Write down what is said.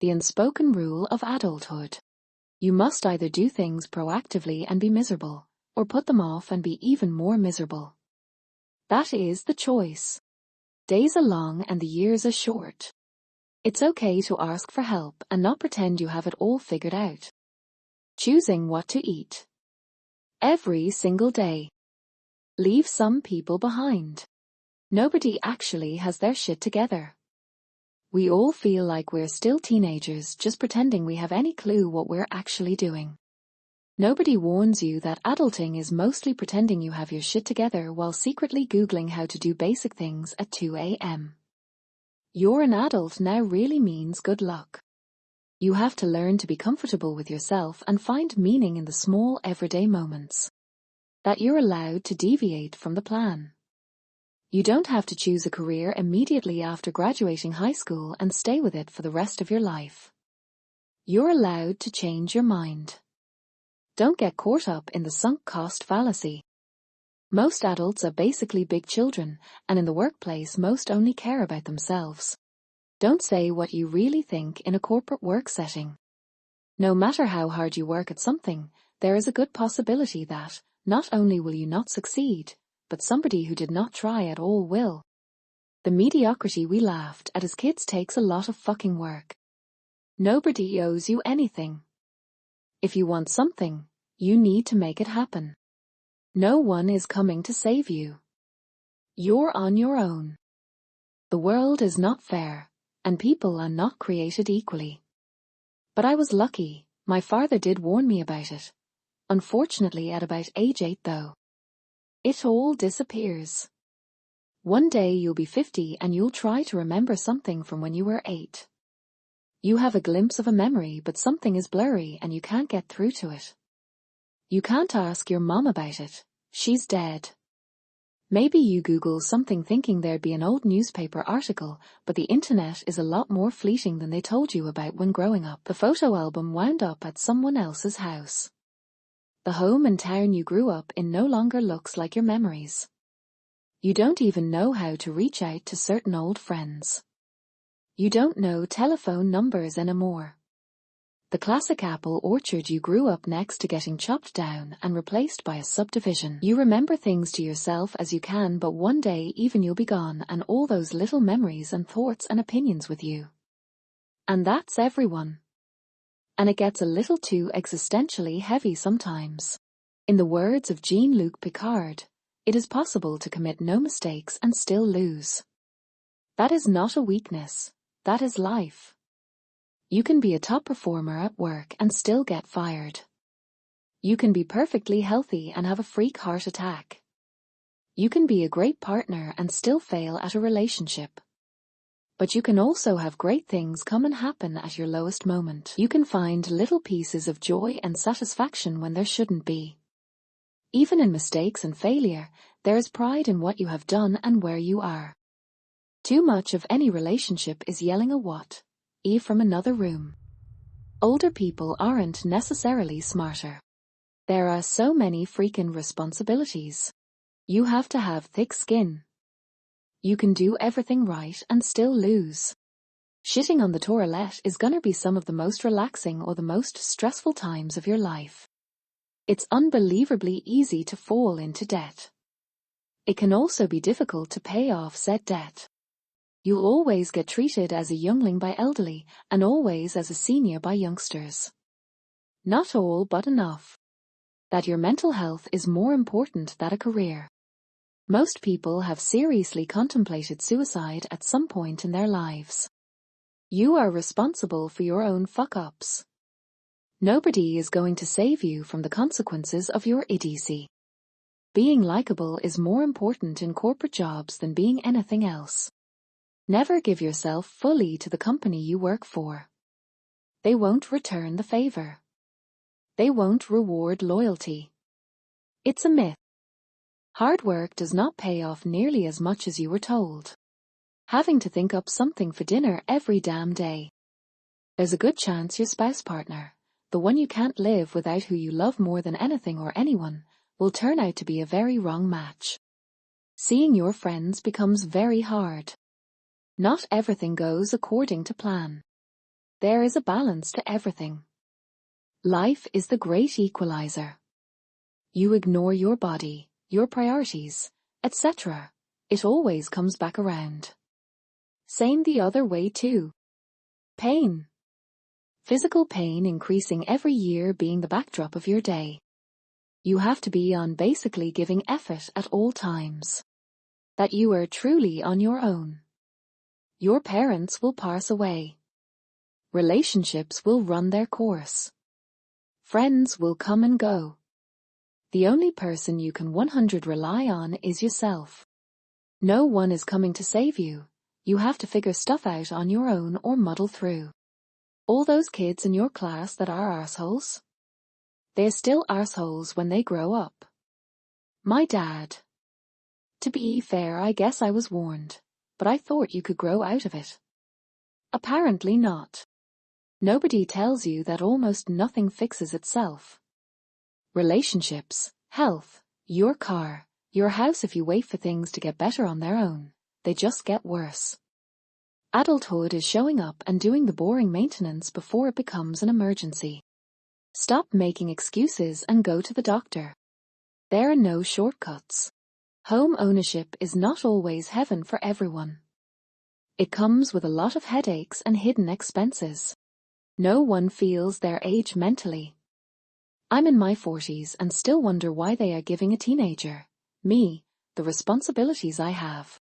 The unspoken rule of adulthood. You must either do things proactively and be miserable, or put them off and be even more miserable. That is the choice. Days are long and the years are short. It's okay to ask for help and not pretend you have it all figured out. Choosing what to eat. Every single day. Leave some people behind. Nobody actually has their shit together. We all feel like we're still teenagers just pretending we have any clue what we're actually doing. Nobody warns you that adulting is mostly pretending you have your shit together while secretly Googling how to do basic things at 2 a.m. You're an adult now really means good luck. You have to learn to be comfortable with yourself and find meaning in the small everyday moments. That you're allowed to deviate from the plan. You don't have to choose a career immediately after graduating high school and stay with it for the rest of your life. You're allowed to change your mind. Don't get caught up in the sunk cost fallacy. Most adults are basically big children, and in the workplace most only care about themselves. Don't say what you really think in a corporate work setting. No matter how hard you work at something, there is a good possibility that, not only will you not succeed, but somebody who did not try at all will. The mediocrity we laughed at as kids takes a lot of fucking work. Nobody owes you anything. If you want something, you need to make it happen. No one is coming to save you. You're on your own. The world is not fair, and people are not created equally. But I was lucky, my father did warn me about it. Unfortunately at about age 8 though. It all disappears. One day you'll be 50 and you'll try to remember something from when you were 8. You have a glimpse of a memory but something is blurry and you can't get through to it. You can't ask your mom about it, she's dead. Maybe you Google something thinking there'd be an old newspaper article, but the internet is a lot more fleeting than they told you about when growing up. The photo album wound up at someone else's house. The home and town you grew up in no longer looks like your memories. You don't even know how to reach out to certain old friends. You don't know telephone numbers anymore. The classic apple orchard you grew up next to getting chopped down and replaced by a subdivision. You remember things to yourself as you can, but one day even you'll be gone and all those little memories and thoughts and opinions with you. And that's everyone. And it gets a little too existentially heavy sometimes. In the words of Jean-Luc Picard, it is possible to commit no mistakes and still lose. That is not a weakness, that is life. You can be a top performer at work and still get fired. You can be perfectly healthy and have a freak heart attack. You can be a great partner and still fail at a relationship. But you can also have great things come and happen at your lowest moment. You can find little pieces of joy and satisfaction when there shouldn't be. Even in mistakes and failure, there is pride in what you have done and where you are. Too much of any relationship is yelling a what? From another room. Older people aren't necessarily smarter. There are so many freaking responsibilities. You have to have thick skin. You can do everything right and still lose. Shitting on the toilet is gonna be some of the most relaxing or the most stressful times of your life. It's unbelievably easy to fall into debt. It can also be difficult to pay off said debt. You'll always get treated as a youngling by elderly and always as a senior by youngsters. Not all but enough. That your mental health is more important than a career. Most people have seriously contemplated suicide at some point in their lives. You are responsible for your own fuck-ups. Nobody is going to save you from the consequences of your idiocy. Being likable is more important in corporate jobs than being anything else. Never give yourself fully to the company you work for. They won't return the favor. They won't reward loyalty. It's a myth. Hard work does not pay off nearly as much as you were told. Having to think up something for dinner every damn day. There's a good chance your spouse partner, the one you can't live without, who you love more than anything or anyone, will turn out to be a very wrong match. Seeing your friends becomes very hard. Not everything goes according to plan. There is a balance to everything. Life is the great equalizer. You ignore your body, your priorities, etc. It always comes back around. Same the other way too. Pain. Physical pain increasing every year being the backdrop of your day. You have to be on basically giving effort at all times. That you are truly on your own. Your parents will pass away. Relationships will run their course. Friends will come and go. The only person you can 100% rely on is yourself. No one is coming to save you. You have to figure stuff out on your own or muddle through. All those kids in your class that are arseholes? They're still arseholes when they grow up. My dad. To be fair, I guess I was warned, but I thought you could grow out of it. Apparently not. Nobody tells you that almost nothing fixes itself. Relationships, health, your car, your house. If you wait for things to get better on their own, they just get worse. Adulthood is showing up and doing the boring maintenance before it becomes an emergency. Stop making excuses and go to the doctor. There are no shortcuts. Home ownership is not always heaven for everyone. It comes with a lot of headaches and hidden expenses. No one feels their age mentally. I'm in my 40s and still wonder why they are giving a teenager, me, the responsibilities I have.